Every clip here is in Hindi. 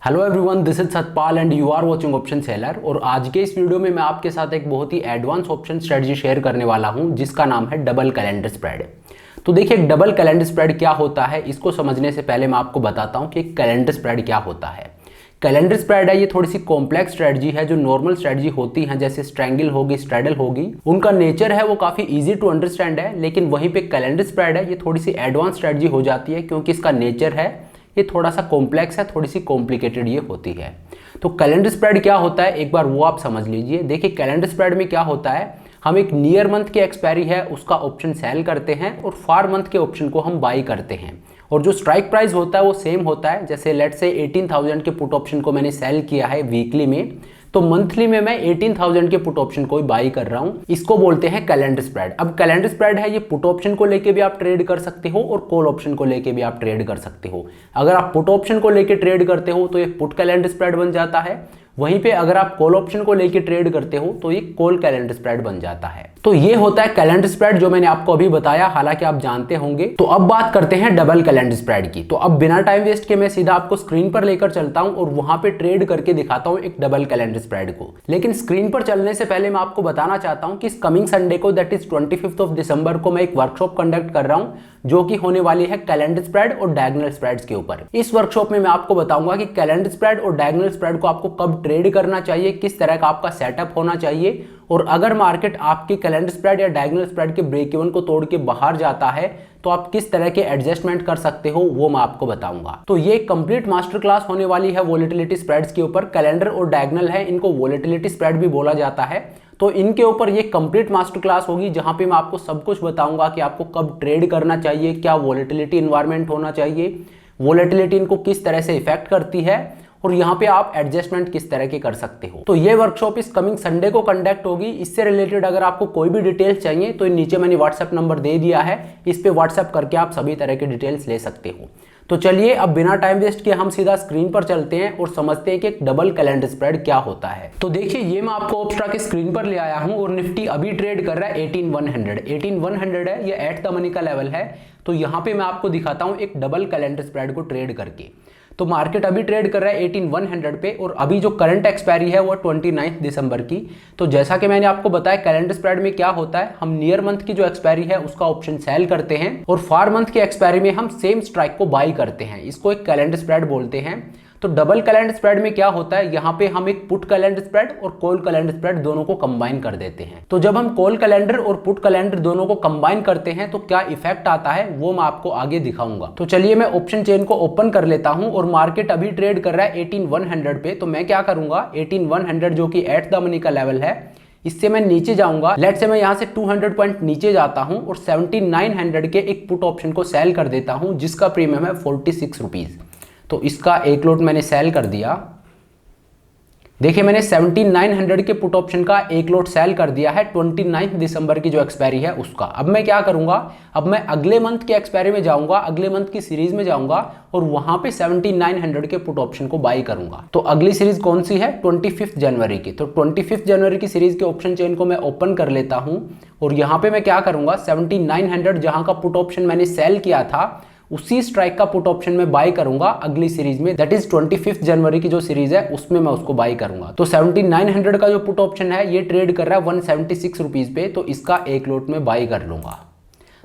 Hello everyone, this is Satpal and you are watching option seller. और आज के इस वीडियो में मैं आपके साथ एक बहुत ही एडवांस ऑप्शन स्ट्रेटजी शेयर करने वाला हूं जिसका नाम है डबल कैलेंडर स्प्रेड। तो देखिए, डबल कैलेंडर स्प्रेड क्या होता है, इसको समझने से पहले मैं आपको बताता हूं कि कैलेंडर स्प्रेड क्या होता है। कैलेंडर स्प्रेड है, ये थोड़ी सी कॉम्प्लेक्स स्ट्रेटजी है। जो नॉर्मल स्ट्रेटजी होती हैं जैसे स्ट्रैंगल होगी, स्ट्रैडल होगी, उनका नेचर है वो काफ़ी इजी टू अंडरस्टैंड है। लेकिन वहीं पे कैलेंडर स्प्रेड है, ये थोड़ी सी एडवांस स्ट्रेटजी हो जाती है क्योंकि इसका नेचर है ये थोड़ा सा कॉम्प्लेक्स है, थोड़ी सी कॉम्प्लिकेटेड ये होती है। तो कैलेंडर स्प्रेड क्या होता है एक बार वो आप समझ लीजिए। देखिए, कैलेंडर स्प्रेड में क्या होता है, हम एक नियर मंथ के एक्सपायरी है उसका ऑप्शन सेल करते हैं और फार मंथ के ऑप्शन को हम बाई करते हैं। और जो स्ट्राइक प्राइस होता है वो सेम होता है। जैसे लेट से 18,000 के पुट ऑप्शन को मैंने सेल किया है वीकली में, तो मंथली में मैं 18,000 के पुट ऑप्शन को बाई कर रहा हूं। इसको बोलते हैं कैलेंडर स्प्रेड। अब कैलेंडर स्प्रेड है, ये पुट ऑप्शन को लेके भी आप ट्रेड कर सकते हो और कॉल ऑप्शन को लेके भी आप ट्रेड कर सकते हो। अगर आप पुट ऑप्शन को लेके ट्रेड करते हो तो ये पुट कैलेंडर स्प्रेड बन जाता है। वहीं पे अगर आप कॉल ऑप्शन को लेके ट्रेड करते हो तो ये कॉल कैलेंडर स्प्रेड बन जाता है। तो ये होता है कैलेंडर स्प्रेड जो मैंने आपको अभी बताया, हालांकि आप जानते होंगे। तो अब बात करते हैं डबल कैलेंडर स्प्रेड की। तो अब बिना टाइम वेस्ट के मैं सीधा आपको स्क्रीन पर लेकर चलता हूं और वहां पे ट्रेड करके दिखाता हूं एक डबल कैलेंडर स्प्रेड को। लेकिन स्क्रीन पर चलने से पहले मैं आपको बताना चाहता हूं कि इस कमिंग संडे को, दैट इज 25 ऑफ दिसंबर को, मैं एक वर्कशॉप कंडक्ट कर रहा हूं जो कि होने वाली है कैलेंडर स्प्रेड और डायगोनल स्प्रेड्स के ऊपर। इस वर्कशॉप में मैं आपको बताऊंगा कि कैलेंडर स्प्रेड और डायगोनल स्प्रेड को आपको कब ट्रेड करना चाहिए, किस तरह का आपका सेटअप होना चाहिए, और अगर मार्केट आपके कैलेंडर स्प्रेड या डायगोनल स्प्रेड के ब्रेक इवन को तोड़ के बाहर जाता है तो आप किस तरह के एडजस्टमेंट कर सकते हो वो मैं आपको बताऊंगा। तो ये कंप्लीट मास्टर क्लास होने वाली है वोलेटिलिटी स्प्रेड्स के ऊपर। कैलेंडर और डायगोनल है, इनको वोलेटिलिटी स्प्रेड भी बोला जाता है। तो इनके ऊपर ये कंप्लीट मास्टर क्लास होगी जहां पे मैं आपको सब कुछ बताऊंगा कि आपको कब ट्रेड करना चाहिए, क्या वोलेटिलिटी इन्वायरमेंट होना चाहिए, वोलेटिलिटी इनको किस तरह से इफेक्ट करती है और यहाँ पे आप एडजस्टमेंट किस तरह के कर सकते हो। तो ये वर्कशॉप इस कमिंग संडे को कंडक्ट होगी। इससे रिलेटेड अगर आपको कोई भी डिटेल्स चाहिए तो नीचे मैंने व्हाट्सएप नंबर दे दिया है, इस पे व्हाट्सएप करके आप सभी तरह के डिटेल्स ले सकते हो। तो चलिए अब बिना टाइम वेस्ट किए हम सीधा स्क्रीन पर चलते हैं और समझते हैं कि एक डबल कैलेंडर स्प्रेड क्या होता है। तो देखिए, ये मैं आपको ऑप्स्ट्रा के स्क्रीन पर ले आया हूं और निफ्टी अभी ट्रेड कर रहा है 18,100। 18,100 है, ये एट द मनी का लेवल है। तो यहाँ पे मैं आपको दिखाता हूँ एक डबल कैलेंडर स्प्रेड को ट्रेड करके। तो मार्केट अभी ट्रेड कर रहा है 18,100 पे और अभी जो करंट एक्सपायरी है वो 29 दिसंबर की। तो जैसा कि मैंने आपको बताया, कैलेंडर स्प्रेड में क्या होता है, हम नियर मंथ की जो एक्सपायरी है उसका ऑप्शन सेल करते हैं और फार मंथ की एक्सपायरी में हम सेम स्ट्राइक को बाई करते हैं। इसको एक कैलेंडर स्प्रेड बोलते हैं। तो डबल कैलेंडर स्प्रेड में क्या होता है, यहाँ पे हम एक पुट कैलेंडर स्प्रेड और कॉल कैलेंडर स्प्रेड दोनों को कंबाइन कर देते हैं। तो जब हम कॉल कैलेंडर और पुट कैलेंडर दोनों को कंबाइन करते हैं तो क्या इफेक्ट आता है वो मैं आपको आगे दिखाऊंगा। तो चलिए मैं ऑप्शन चेन को ओपन कर लेता हूं और मार्केट अभी ट्रेड कर रहा है 18,100 पे। तो मैं क्या करूंगा, 18,100 जो कि एट द मनी का लेवल है, इससे मैं नीचे जाऊंगा। लेट से मैं यहां से 200 पॉइंट नीचे जाता हूं और 7900 के एक पुट ऑप्शन को सेल कर देता हूं जिसका प्रीमियम है 46 रुपीज। तो इसका एक लॉट मैंने सेल कर दिया। देखिए, मैंने 7900 के पुट ऑप्शन का एक लॉट सेल कर दिया है 29 दिसंबर की जो एक्सपायरी है उसका। अब मैं क्या करूंगा, अब मैं अगले मंथ के एक्सपायरी में जाऊंगा, अगले मंथ की सीरीज में जाऊंगा और वहां पे 7900 के पुट ऑप्शन को बाई करूंगा। तो अगली सीरीज कौन सी है, 25 जनवरी की। तो 25 जनवरी की सीरीज के ऑप्शन चेन को मैं ओपन कर लेता हूं और यहां पे मैं क्या करूंगा, 7900 जहां का पुट ऑप्शन मैंने सेल किया था उसी स्ट्राइक का पुट ऑप्शन में बाई करूंगा अगली सीरीज में, दैट इज 25 जनवरी की जो सीरीज है उसमें मैं उसको बाई करूंगा। तो 7900 का जो पुट ऑप्शन है ये ट्रेड कर रहा है 176 रुपीज पे, तो इसका एक लॉट में बाई कर लूंगा।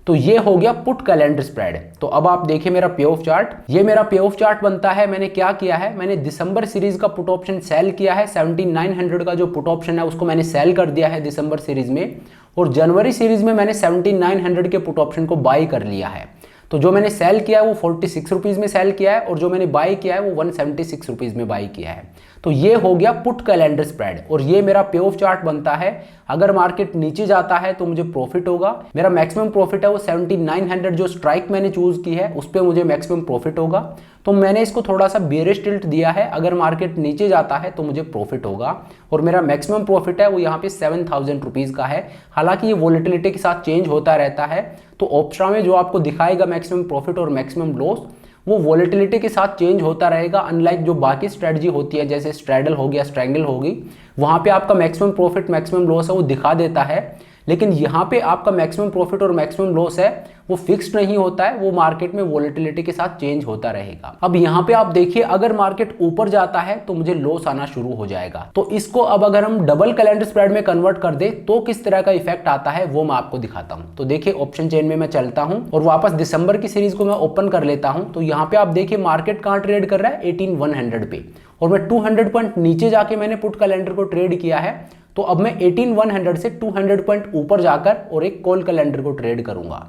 तो ये हो गया पुट कैलेंडर स्प्रेड। तो अब आप देखिए मेरा पे ऑफ चार्ट, ये मेरा पे ऑफ चार्ट बनता है। मैंने क्या किया है, मैंने दिसंबर सीरीज का पुट ऑप्शन सेल किया है, 7900 का जो पुट ऑप्शन है उसको मैंने सेल कर दिया है दिसंबर सीरीज में, और जनवरी सीरीज में मैंने 7900 के पुट ऑप्शन को बाई कर लिया है। तो जो मैंने सेल किया है वो 46 रुपीज में सेल किया है और जो मैंने बाई किया है वो 176 रुपीज में बाई किया है। तो ये हो गया पुट कैलेंडर स्प्रेड और ये मेरा पे ऑफ चार्ट बनता है। अगर मार्केट नीचे जाता है तो मुझे प्रॉफिट होगा, मेरा मैक्सिमम प्रॉफिट है वो 7900 जो स्ट्राइक मैंने चूज की है उस पर मुझे मैक्सिमम प्रॉफिट होगा। तो मैंने इसको थोड़ा सा बेयरिश टिल्ट दिया है, अगर मार्केट नीचे जाता है तो मुझे प्रॉफिट होगा और मेरा मैक्सिमम प्रॉफिट है वो यहाँ पे 7,000 रुपीज का है। हालांकि ये वोलेटिलिटी के साथ चेंज होता रहता है, तो ऑप्शा में जो आपको दिखाएगा मैक्सिमम प्रॉफिट और मैक्सिमम लॉस वो वोलेटिलिटी के साथ चेंज होता रहेगा। अनलाइक जो बाकी स्ट्रेटजी होती है जैसे स्ट्रैडल हो गया, स्ट्रैंगल होगी, वहां पे आपका मैक्सिमम प्रॉफिट मैक्सिमम लॉस है वो दिखा देता है, लेकिन यहाँ पे आपका मैक्सिमम प्रॉफिट और मैक्सिमम लॉस है वो फिक्स्ड नहीं होता है, वो मार्केट में वोलेटिलिटी के साथ चेंज होता रहेगा। अब यहाँ पे आप देखिए अगर मार्केट ऊपर जाता है तो मुझे लॉस आना शुरू हो जाएगा। तो इसको अब अगर हम डबल कैलेंडर स्प्रेड में कन्वर्ट कर दे तो किस तरह का इफेक्ट आता है वो मैं आपको दिखाता हूँ। तो देखिए ऑप्शन चेन में मैं चलता हूँ और वापस दिसंबर की सीरीज को मैं ओपन कर लेता हूँ। तो यहाँ पे आप देखिए मार्केट कहाँ ट्रेड कर रहा है 18100 पे, और मैं 200 पॉइंट नीचे जाके मैंने पुट कैलेंडर को ट्रेड किया है। तो अब मैं 18100 से 200 पॉइंट ऊपर जाकर और एक कॉल कैलेंडर को ट्रेड करूंगा।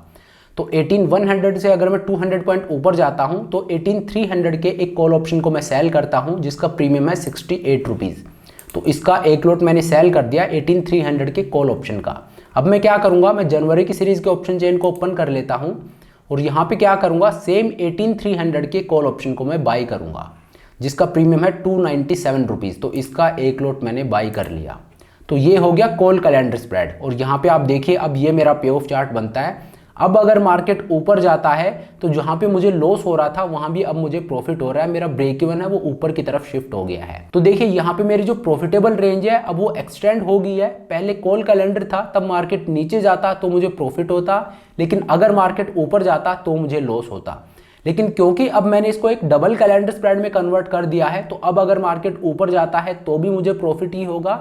तो 18100 से अगर मैं 200 पॉइंट ऊपर जाता हूं तो 18300 के एक कॉल ऑप्शन को मैं सेल करता हूं जिसका प्रीमियम है 68 रुपीज़। तो इसका एक लॉट मैंने सेल कर दिया 18300 के कॉल ऑप्शन का। अब मैं क्या करूंगा, मैं जनवरी की सीरीज के ऑप्शन चेन को ओपन कर लेता हूं और यहाँ पे क्या करूंगा, सेम 18300 के कॉल ऑप्शन को मैं बाई करूंगा जिसका प्रीमियम है 297 रुपीज़। तो इसका एक लॉट मैंने बाई कर लिया। तो ये हो गया कॉल कैलेंडर स्प्रेड। और यहाँ पे आप देखिए अब ये मेरा पे ऑफ चार्ट बनता है। अब अगर मार्केट ऊपर जाता है तो जहां पे मुझे लॉस हो रहा था वहां भी अब मुझे प्रॉफिट हो रहा है, मेरा ब्रेक इवन है वो ऊपर की तरफ शिफ्ट हो गया है। तो देखिए यहाँ पे मेरी जो प्रॉफिटेबल रेंज है अब वो एक्सटेंड हो गई है। पहले कॉल कैलेंडर था तब मार्केट नीचे जाता तो मुझे प्रॉफिट होता, लेकिन अगर मार्केट ऊपर जाता तो मुझे लॉस होता। लेकिन क्योंकि अब मैंने इसको एक डबल कैलेंडर स्प्रेड में कन्वर्ट कर दिया है तो अब अगर मार्केट ऊपर जाता है तो भी मुझे प्रॉफिट ही होगा,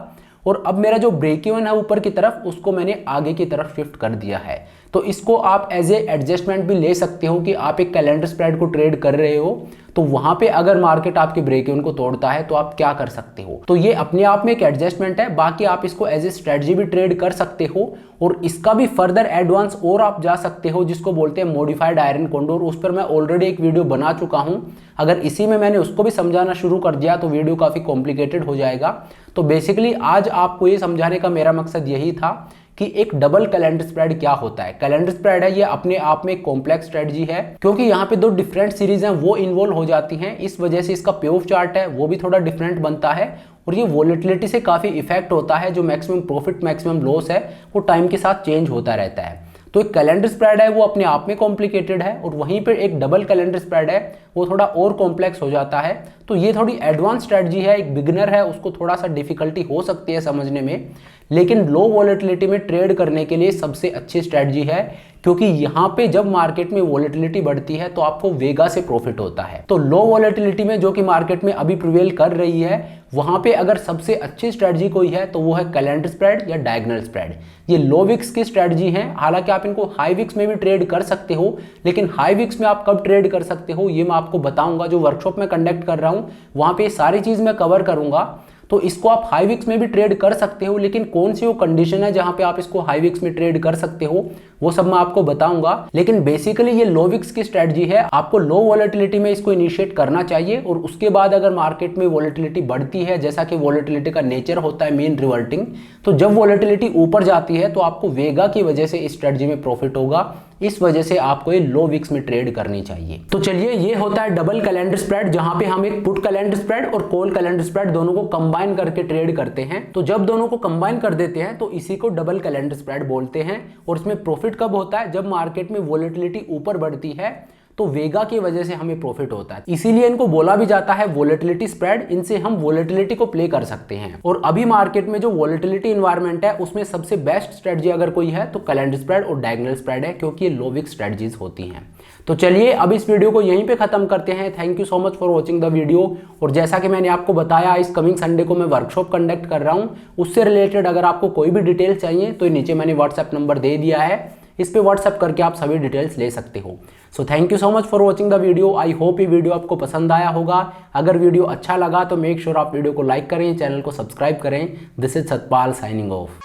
और अब मेरा जो ब्रेक इवन है ऊपर की तरफ उसको मैंने आगे की तरफ शिफ्ट कर दिया है। तो इसको आप एज ए एडजस्टमेंट भी ले सकते हो कि आप एक कैलेंडर स्प्रेड को ट्रेड कर रहे हो तो वहां पे अगर मार्केट आपके ब्रेक इवन को तोड़ता है तो आप क्या कर सकते हो। तो ये अपने आप में एक एडजस्टमेंट है, बाकी आप इसको एज ए स्ट्रेटजी भी ट्रेड कर सकते हो। और इसका भी फर्दर एडवांस और आप जा सकते हो जिसको बोलते हैं मॉडिफाइड आयरन कॉन्डोर। उस पर मैं ऑलरेडी एक वीडियो बना चुका हूं। अगर इसी में मैंने उसको भी समझाना शुरू कर दिया तो वीडियो काफी कॉम्प्लिकेटेड हो जाएगा। तो बेसिकली आज आपको ये समझाने का मेरा मकसद यही था कि एक डबल कैलेंडर स्प्रेड क्या होता है। कैलेंडर स्प्रेड है ये अपने आप में एक कॉम्प्लेक्स स्ट्रेटजी है क्योंकि यहाँ पे दो डिफरेंट सीरीज हैं वो इन्वॉल्व हो जाती हैं। इस वजह से इसका पे ऑफ चार्ट है वो भी थोड़ा डिफरेंट बनता है और ये वोलेटिलिटी से काफी इफेक्ट होता है। जो मैक्सिमम प्रॉफिट मैक्सिमम लॉस है वो टाइम के साथ चेंज होता रहता है। तो एक कैलेंडर स्प्रेड है वो अपने आप में कॉम्प्लिकेटेड है और वहीं पर एक डबल कैलेंडर स्प्रेड है वो थोड़ा और कॉम्प्लेक्स हो जाता है। तो ये थोड़ी एडवांस स्ट्रेटजी है, एक बिगिनर है उसको थोड़ा सा डिफिकल्टी हो सकती है समझने में, लेकिन लो वोलेटिलिटी में ट्रेड करने के लिए सबसे अच्छी स्ट्रेटजी है क्योंकि यहाँ पे जब मार्केट में वोलेटिलिटी बढ़ती है तो आपको वेगा से प्रॉफिट होता है। तो लो वोलेटिलिटी में जो कि मार्केट में अभी प्रिवेल कर रही है वहां पे अगर सबसे अच्छी स्ट्रेटजी कोई है तो वो है कैलेंडर स्प्रेड या डायगोनल स्प्रेड। ये लो विक्स की स्ट्रेटजी है, हालांकि आप इनको हाई विक्स में भी ट्रेड कर सकते हो, लेकिन हाई विक्स में आप कब ट्रेड कर सकते हो ये मैं आपको बताऊंगा। जो वर्कशॉप में कंडक्ट कर रहा हूं वहां पे सारी चीज मैं कवर करूंगा। तो इसको आप हाई विक्स में भी ट्रेड कर सकते हो, लेकिन कौन सी वो कंडीशन है जहां पे आप इसको हाई विक्स में ट्रेड कर सकते हो वो सब मैं आपको बताऊंगा। लेकिन बेसिकली ये लो विक्स की स्ट्रेटजी है, आपको लो वोलेटिलिटी में इसको इनिशिएट करना चाहिए और उसके बाद अगर मार्केट में वोलेटिलिटी बढ़ती है, जैसा कि वोलेटिलिटी का नेचर होता है मेन रिवर्टिंग, तो जब वोलेटिलिटी ऊपर जाती है तो आपको वेगा की वजह से इस स्ट्रेटजी में प्रॉफिट होगा। इस वजह से आपको ये लो विक्स में ट्रेड करनी चाहिए। तो चलिए ये होता है डबल कैलेंडर स्प्रेड जहां पे हम एक पुट कैलेंडर स्प्रेड और कॉल कैलेंडर स्प्रेड दोनों को कंबाइन करके ट्रेड करते हैं। तो जब दोनों को कंबाइन कर देते हैं तो इसी को डबल कैलेंडर स्प्रेड बोलते हैं। और इसमें प्रॉफिट कब होता है, जब मार्केट में वोलेटिलिटी ऊपर बढ़ती है तो वेगा की वजह से हमें प्रॉफिट होता है। इसीलिए इनको बोला भी जाता है वोलेटिलिटी स्प्रेड। इनसे हम वोलेटिलिटी को प्ले कर सकते हैं। और अभी मार्केट में जो वोलेटिलिटी एनवायरनमेंट है उसमें सबसे बेस्ट स्ट्रेटजी अगर कोई है तो कैलेंडर स्प्रेड और डायगोनल स्प्रेड है, क्योंकि ये लो विक्स स्ट्रेटजीज होती हैं। तो चलिए अब इस वीडियो को यहीं पे खत्म करते हैं। Thank you so much for watching the video. और जैसा कि मैंने आपको बताया इस कमिंग संडे को मैं वर्कशॉप कंडक्ट कर रहा हूँ, उससे रिलेटेड अगर आपको कोई भी डिटेल चाहिए तो नीचे मैंने व्हाट्सएप नंबर दे दिया है, इस पे व्हाट्सएप करके आप सभी डिटेल्स ले सकते हो। So thank you so much for watching the video. I hope ये वीडियो आपको पसंद आया होगा। अगर वीडियो अच्छा लगा तो मेक श्योर आप वीडियो को लाइक करें, चैनल को सब्सक्राइब करें। This is Satpal signing off.